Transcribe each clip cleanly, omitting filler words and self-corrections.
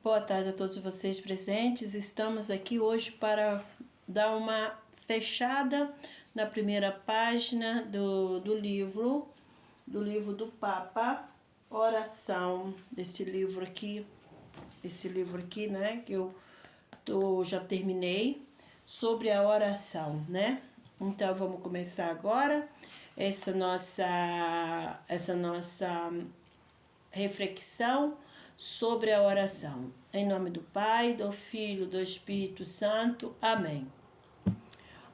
Boa tarde a todos vocês presentes. Estamos aqui hoje para dar uma fechada na primeira página do livro do Papa, Oração, esse livro aqui, né, que eu já terminei, sobre a oração, né? Então vamos começar agora essa nossa reflexão sobre a oração. Em nome do Pai, do Filho, do Espírito Santo. Amém.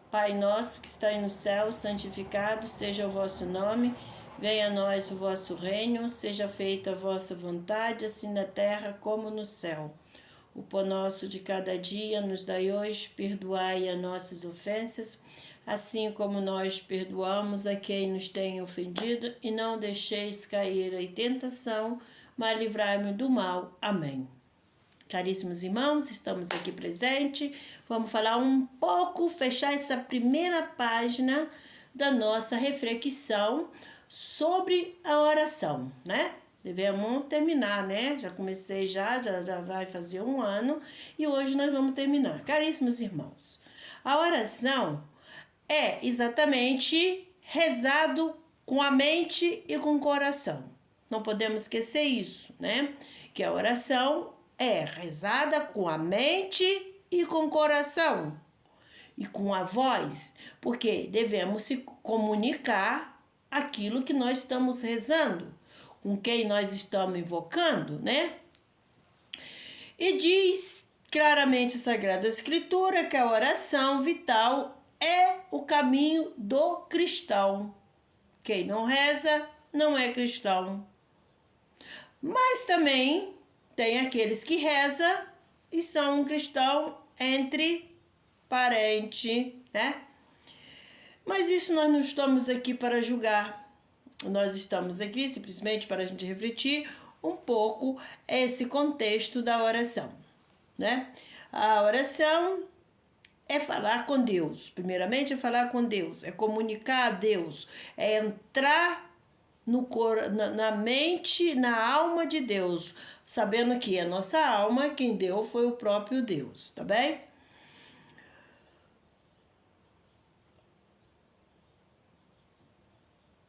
Pai nosso que está no céu, santificado seja o vosso nome. Venha a nós o vosso reino, seja feita a vossa vontade, assim na terra como no céu. O pão nosso de cada dia nos dai hoje, perdoai as nossas ofensas, assim como nós perdoamos a quem nos tem ofendido, e não deixeis cair em tentação, mas livrai-me do mal. Amém. Caríssimos irmãos, estamos aqui presentes. Vamos falar um pouco, fechar essa primeira página da nossa reflexão sobre a oração, né? Devemos terminar, né? Já comecei já vai fazer 1 ano e hoje nós vamos terminar. Caríssimos irmãos, a oração é exatamente rezado com a mente e com o coração. Não podemos esquecer isso, né? Que a oração é rezada com a mente e com o coração e com a voz, porque devemos se comunicar aquilo que nós estamos rezando, com quem nós estamos invocando, né? E diz claramente a Sagrada Escritura que a oração vital é o caminho do cristão. Quem não reza não é cristão. Mas também tem aqueles que rezam e são um cristão entre parente, né? Mas isso nós não estamos aqui para julgar. Nós estamos aqui simplesmente para a gente refletir um pouco esse contexto da oração, né? A oração é falar com Deus. Primeiramente é falar com Deus, é comunicar a Deus, é entrar na mente, na alma de Deus, sabendo que a nossa alma, quem deu foi o próprio Deus, tá bem?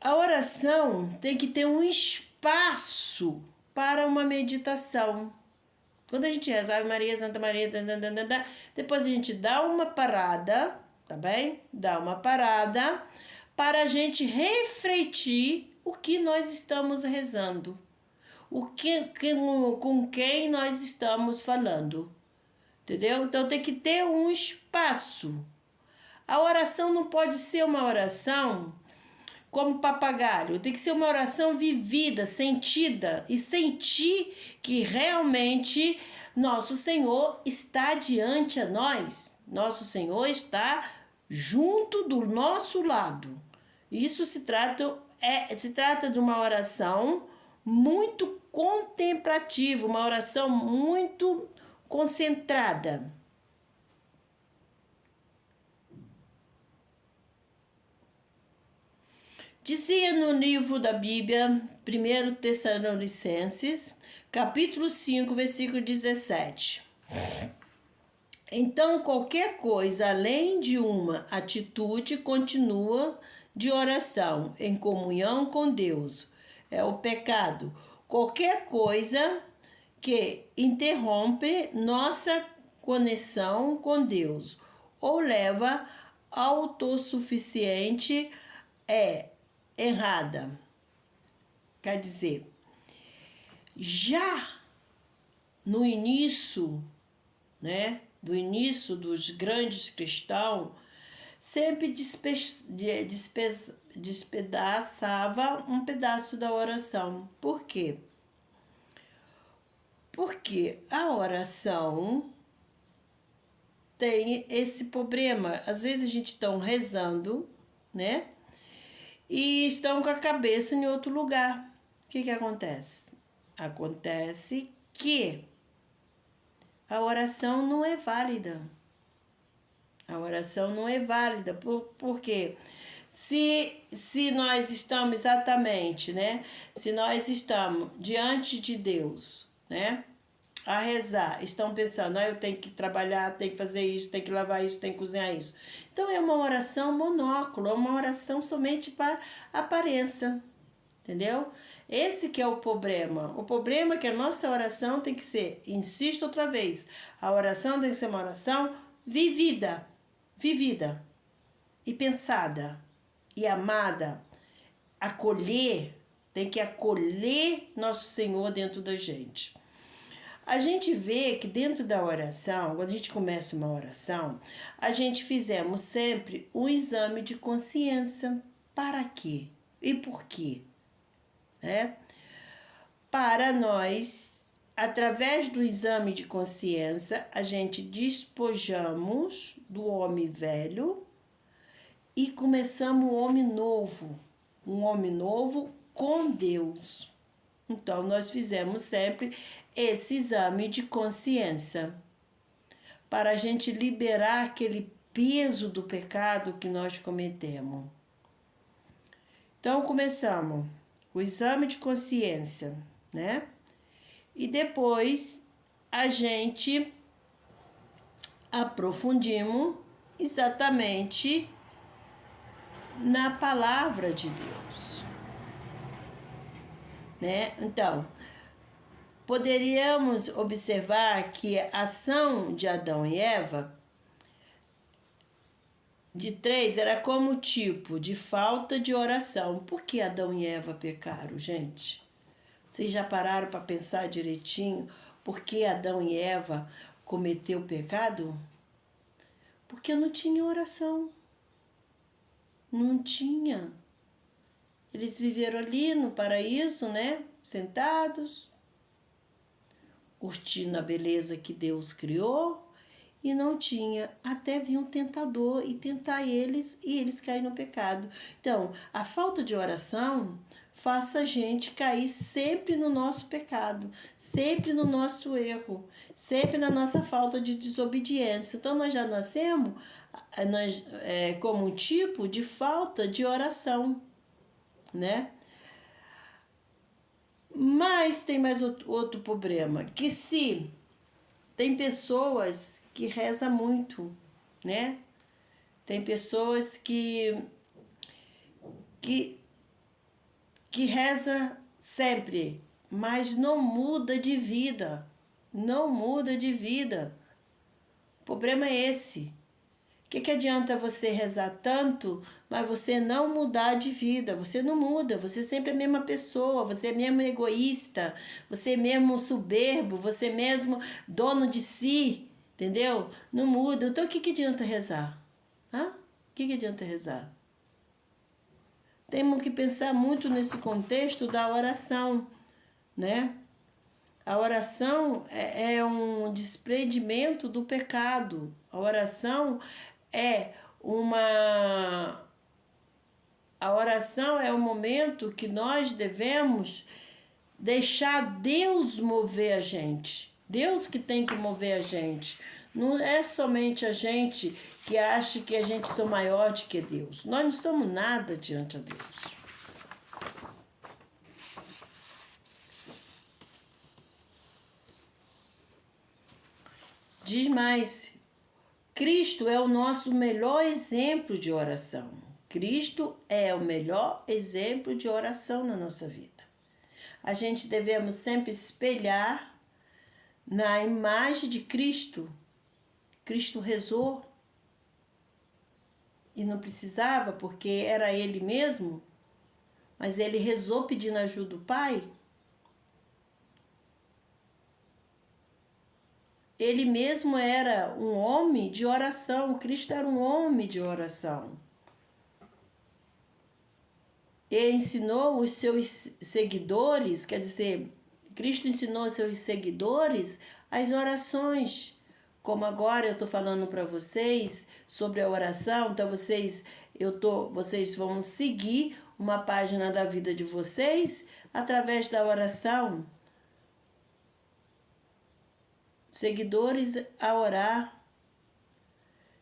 A oração tem que ter um espaço para uma meditação. Quando a gente reza Ave Maria, Santa Maria, depois a gente dá uma parada, tá bem? Dá uma parada para a gente refletir o que nós estamos rezando, com quem nós estamos falando, entendeu? Então tem que ter um espaço. A oração não pode ser uma oração como papagaio, tem que ser uma oração vivida, sentida, e sentir que realmente nosso Senhor está diante a nós, nosso Senhor está junto do nosso lado. Isso se trata de uma oração muito contemplativa, uma oração muito concentrada. Dizia no livro da Bíblia, 1 Tessalonicenses, capítulo 5, versículo 17. Então, qualquer coisa além de uma atitude continua de oração, em comunhão com Deus, é o pecado. Qualquer coisa que interrompe nossa conexão com Deus ou leva autossuficiente é errada. Quer dizer, já no início, né, do início dos grandes cristãos, sempre despedaçava um pedaço da oração. Por quê? Porque a oração tem esse problema. Às vezes a gente está rezando, né? E estão com a cabeça em outro lugar. O que acontece? Acontece que a oração não é válida. A oração não é válida. Por quê? Se nós estamos exatamente, né? Se nós estamos diante de Deus, né? a rezar, estão pensando, eu tenho que trabalhar, tenho que fazer isso, tenho que lavar isso, tenho que cozinhar isso. Então é uma oração monóculo, é uma oração somente para aparência, entendeu? Esse que é o problema. O problema é que a nossa oração tem que ser, insisto outra vez, a oração tem que ser uma oração vivida e pensada e amada. Acolher, tem que acolher nosso Senhor dentro da gente. A gente vê que dentro da oração, quando a gente começa uma oração, a gente fizemos sempre um exame de consciência. Para quê? E por quê? Né? Para nós, através do exame de consciência, a gente despojamos do homem velho e começamos um homem novo com Deus. Então, nós fizemos sempre esse exame de consciência para a gente liberar aquele peso do pecado que nós cometemos. Então, começamos o exame de consciência, né? E depois a gente aprofundimos exatamente na palavra de Deus, né? Então, poderíamos observar que a ação de Adão e Eva de 3 era como tipo de falta de oração. Por que Adão e Eva pecaram, gente? Vocês já pararam para pensar direitinho por que Adão e Eva cometeu o pecado? Porque não tinha oração. Não tinha. Eles viveram ali no paraíso, né? Sentados, curtindo a beleza que Deus criou, e não tinha, até vir um tentador e tentar eles, e eles caem no pecado. Então, a falta de oração faça a gente cair sempre no nosso pecado, sempre no nosso erro, sempre na nossa falta de desobediência. Então, nós já nascemos como um tipo de falta de oração, né? Mas tem mais outro problema, que se tem pessoas que rezam muito, né? Tem pessoas que reza sempre, mas não muda de vida. Não muda de vida. O problema é esse. O que adianta você rezar tanto, mas você não mudar de vida? Você não muda, você sempre é a mesma pessoa, você é mesmo egoísta, você é mesmo soberbo, você é mesmo dono de si, entendeu? Não muda. Então o que adianta rezar? O que adianta rezar? Temos que pensar muito nesse contexto da oração, né? A oração é um desprendimento do pecado. A oração A oração é o momento que nós devemos deixar Deus mover a gente. Deus que tem que mover a gente. Não é somente a gente que acha que a gente é maior do que Deus. Nós não somos nada diante de Deus. Diz mais, Cristo é o nosso melhor exemplo de oração. Cristo é o melhor exemplo de oração na nossa vida. A gente devemos sempre espelhar na imagem de Cristo. Cristo rezou e não precisava, porque era Ele mesmo, mas Ele rezou pedindo ajuda do Pai. Ele mesmo era um homem de oração. Cristo era um homem de oração. E ensinou os seus seguidores, quer dizer, Cristo ensinou os seus seguidores as orações. Como agora eu estou falando para vocês sobre a oração, então vocês vão seguir uma página da vida de vocês através da oração. Seguidores a orar.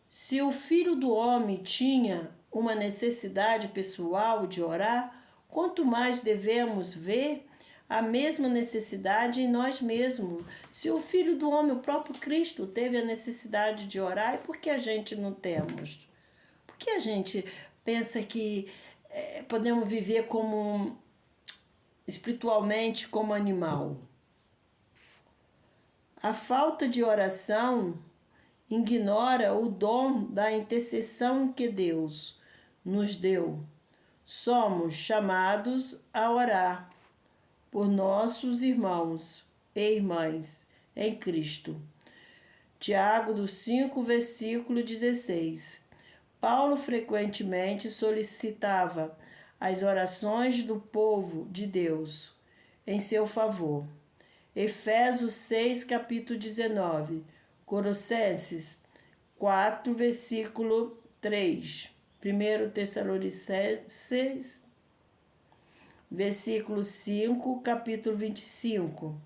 Se o Filho do Homem tinha uma necessidade pessoal de orar, quanto mais devemos ver a mesma necessidade em nós mesmos. Se o Filho do Homem, o próprio Cristo, teve a necessidade de orar, e por que a gente não temos? Por que a gente pensa que podemos viver como espiritualmente como animal? A falta de oração ignora o dom da intercessão que Deus nos deu. Somos chamados a orar por nossos irmãos e irmãs em Cristo. Tiago, do 5, versículo 16. Paulo frequentemente solicitava as orações do povo de Deus em seu favor. Efésios 6, capítulo 19. Colossenses 4, versículo 3. 1 Tessalonicenses, versículo 5, capítulo 25.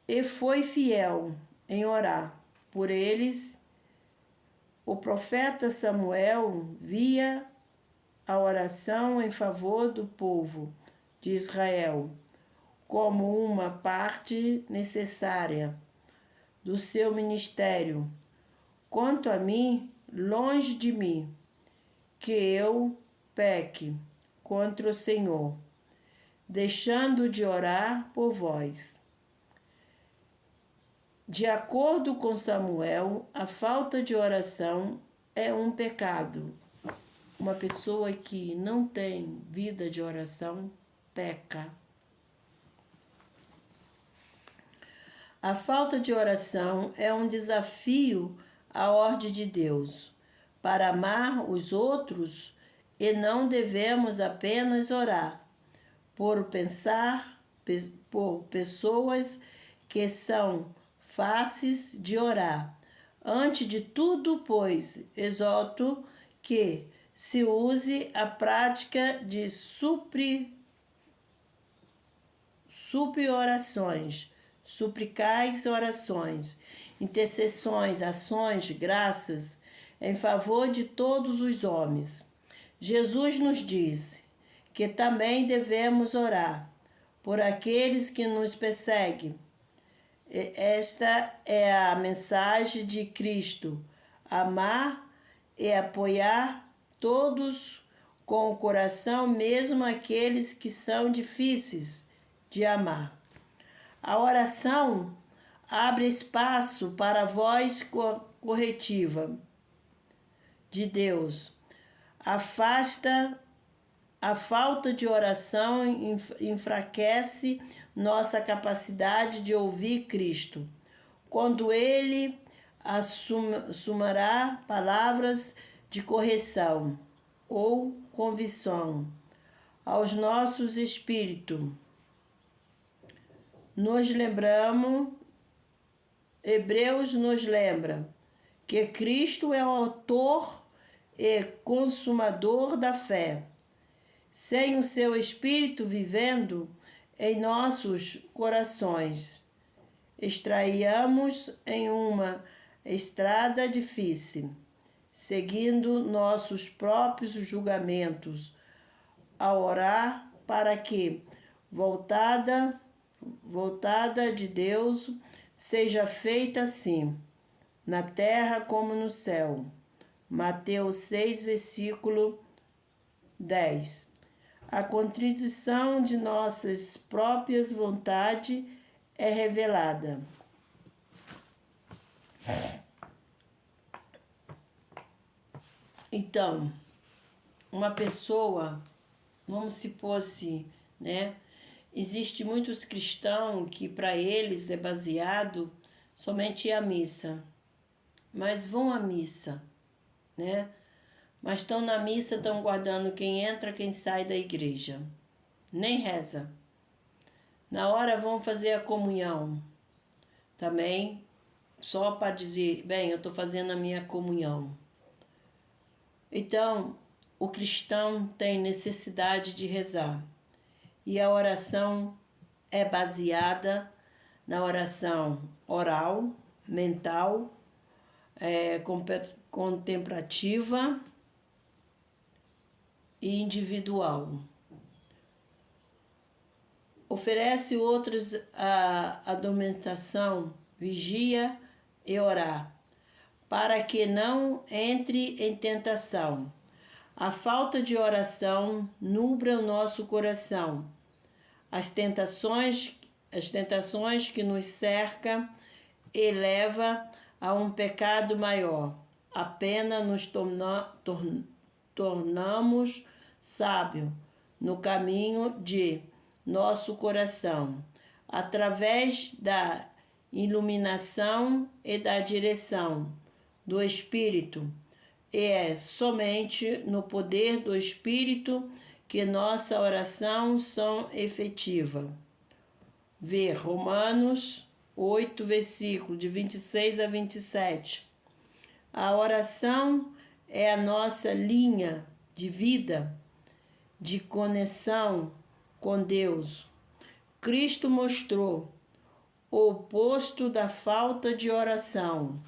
E foi fiel em orar por eles. O profeta Samuel via a oração em favor do povo de Israel como uma parte necessária do seu ministério. Quanto a mim, longe de mim, que eu peque contra o Senhor, deixando de orar por vós. De acordo com Samuel, a falta de oração é um pecado. Uma pessoa que não tem vida de oração peca. A falta de oração é um desafio à ordem de Deus para amar os outros, e não devemos apenas orar por pessoas que são fáceis de orar. Antes de tudo, pois, exorto que se use a prática de orações, suplicais orações, intercessões, ações, graças em favor de todos os homens. Jesus nos diz que também devemos orar por aqueles que nos perseguem. Esta é a mensagem de Cristo: amar e apoiar todos com o coração, mesmo aqueles que são difíceis de amar. A oração abre espaço para a voz corretiva de Deus. Afasta a falta de oração, enfraquece nossa capacidade de ouvir Cristo. Quando Ele assumirá palavras de correção ou convicção aos nossos espíritos, nos lembramos, Hebreus nos lembra que Cristo é o autor e consumador da fé. Sem o seu Espírito vivendo em nossos corações, estaríamos em uma estrada difícil, seguindo nossos próprios julgamentos, a orar para que, voltada de Deus, seja feita assim, na terra como no céu. Mateus 6, versículo 10. A contrição de nossas próprias vontades é revelada. Então, uma pessoa, vamos supor assim, né? Existe muitos cristãos que para eles é baseado somente a missa. Mas vão à missa, né? Mas estão na missa, estão guardando quem entra, quem sai da igreja. Nem reza. Na hora vão fazer a comunhão. Também, só para dizer, bem, eu estou fazendo a minha comunhão. Então, o cristão tem necessidade de rezar. E a oração é baseada na oração oral, mental, contemplativa e individual. oferece outros a adormentação, vigia e orar, para que não entre em tentação. A falta de oração nubla o nosso coração. As tentações que nos cercam eleva a um pecado maior. Apenas nos tornamos sábios no caminho de nosso coração, através da iluminação e da direção do Espírito. E é somente no poder do Espírito que nossa oração são efetiva. Vê Romanos 8, versículo de 26 a 27. A oração é a nossa linha de vida, de conexão com Deus. Cristo mostrou o oposto da falta de oração.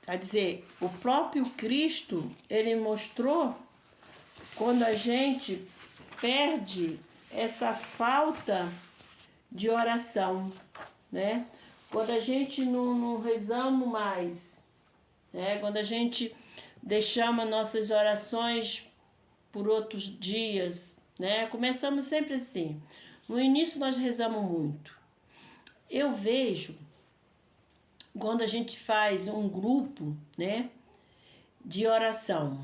Quer dizer, o próprio Cristo, ele mostrou quando a gente perde essa falta de oração, né? Quando a gente não rezamos mais, né? Quando a gente deixamos nossas orações por outros dias, né? Começamos sempre assim. No início nós rezamos muito. Eu vejo quando a gente faz um grupo, né, de oração.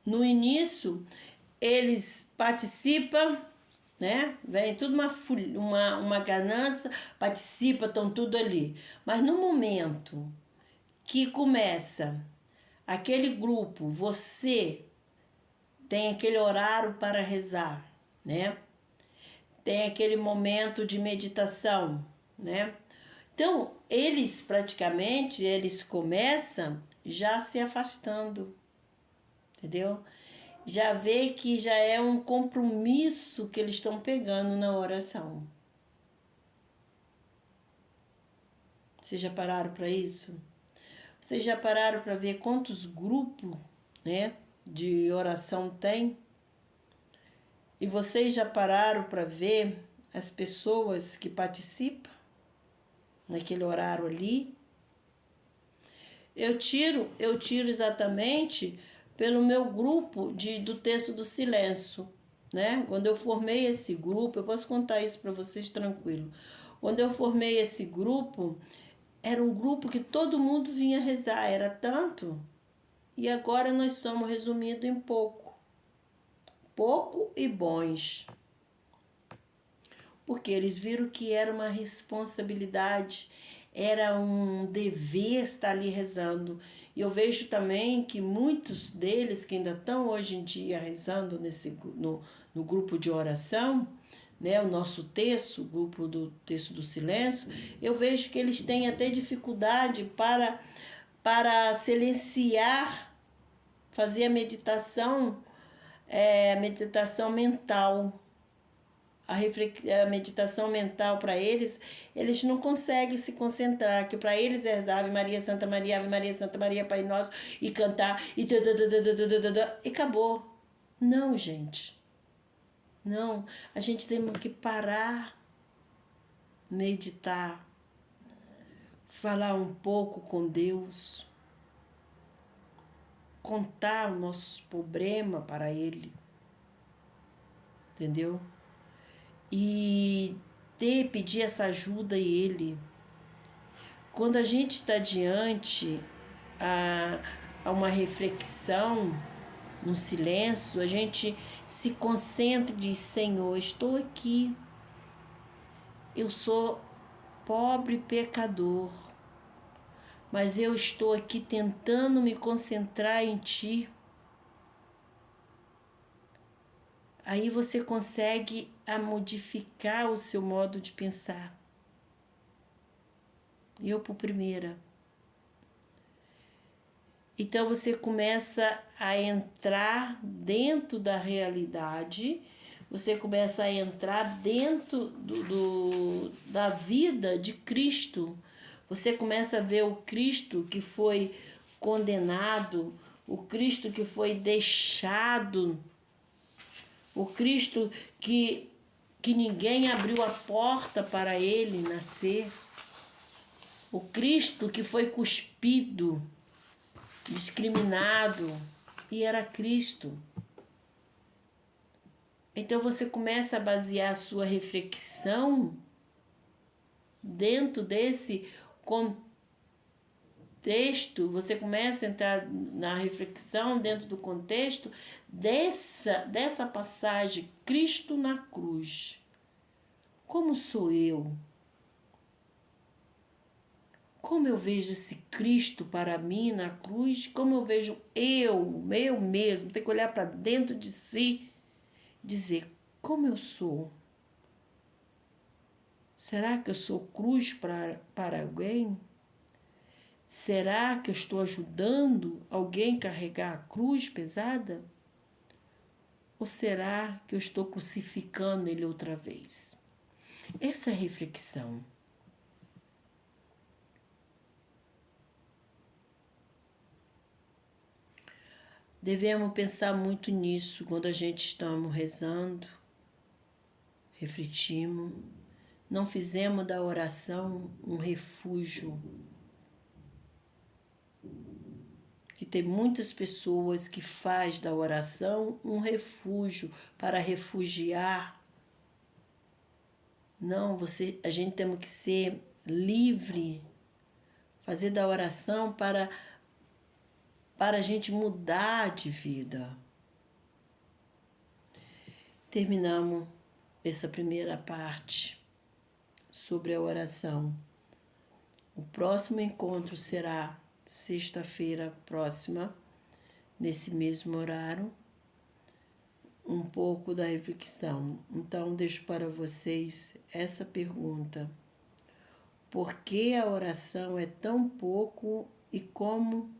No início, eles participam, né? Vem tudo uma ganância, participa, estão tudo ali. Mas no momento que começa aquele grupo, você tem aquele horário para rezar, né? Tem aquele momento de meditação, né? Então, eles começam já se afastando, entendeu? Já vê que já é um compromisso que eles estão pegando na oração. Vocês já pararam para isso? Vocês já pararam para ver quantos grupos, né, de oração tem? E vocês já pararam para ver as pessoas que participam naquele horário ali? Eu tiro exatamente pelo meu grupo do Texto do Silêncio, né? Quando eu formei esse grupo, eu posso contar isso para vocês tranquilo. Quando eu formei esse grupo, era um grupo que todo mundo vinha rezar, era tanto. E agora nós somos resumidos em pouco e bons. Porque eles viram que era uma responsabilidade, era um dever estar ali rezando. E eu vejo também que muitos deles que ainda estão hoje em dia rezando no grupo de oração, né, o nosso texto, o grupo do Texto do Silêncio, eu vejo que eles têm até dificuldade para silenciar, fazer a meditação mental. A meditação mental para eles não conseguem se concentrar, que para eles é Ave Maria, Santa Maria, Ave Maria, Santa Maria, Pai Nosso, e cantar, e acabou. Não, gente. Não, a gente tem que parar, meditar, falar um pouco com Deus, contar os nossos problemas para Ele, entendeu? E pedir essa ajuda a Ele. Quando a gente está diante a uma reflexão, no silêncio, a gente se concentra e diz: Senhor, estou aqui, eu sou pobre pecador, mas eu estou aqui tentando me concentrar em Ti. Aí você consegue modificar o seu modo de pensar. Eu por primeira. Então você começa a entrar dentro da realidade, você começa a entrar dentro da vida de Cristo. Você começa a ver o Cristo que foi condenado, o Cristo que foi deixado, o Cristo que ninguém abriu a porta para ele nascer, o Cristo que foi cuspido, discriminado, e era Cristo. Então você começa a basear a sua reflexão dentro desse contexto, você começa a entrar na reflexão dentro do contexto dessa passagem, Cristo na cruz. Como sou eu? Como eu vejo esse Cristo para mim na cruz? Como eu vejo eu mesmo? Tem que olhar para dentro de si, dizer como eu sou. Será que eu sou cruz para alguém? Será que eu estou ajudando alguém a carregar a cruz pesada? Ou será que eu estou crucificando ele outra vez? Essa é a reflexão. Devemos pensar muito nisso quando a gente estamos rezando, refletimos. Não fizemos da oração um refúgio. Que tem muitas pessoas que faz da oração um refúgio para refugiar. Não, a gente tem que ser livre, fazer da oração para a gente mudar de vida. Terminamos essa primeira parte sobre a oração. O próximo encontro será sexta-feira próxima, nesse mesmo horário, um pouco da reflexão. Então, deixo para vocês essa pergunta: por que a oração é tão pouco e como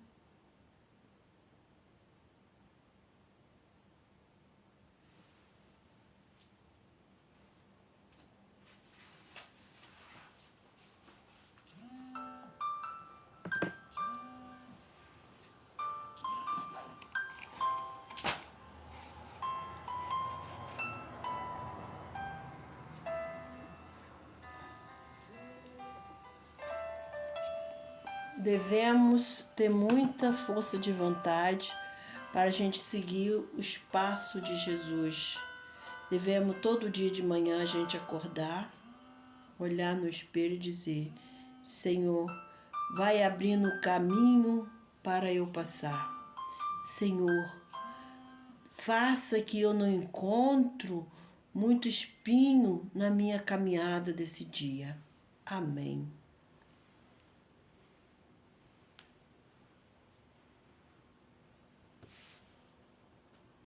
devemos ter muita força de vontade para a gente seguir os passos de Jesus. Devemos todo dia de manhã a gente acordar, olhar no espelho e dizer: Senhor, vai abrindo o caminho para eu passar. Senhor, faça que eu não encontre muito espinho na minha caminhada desse dia. Amém.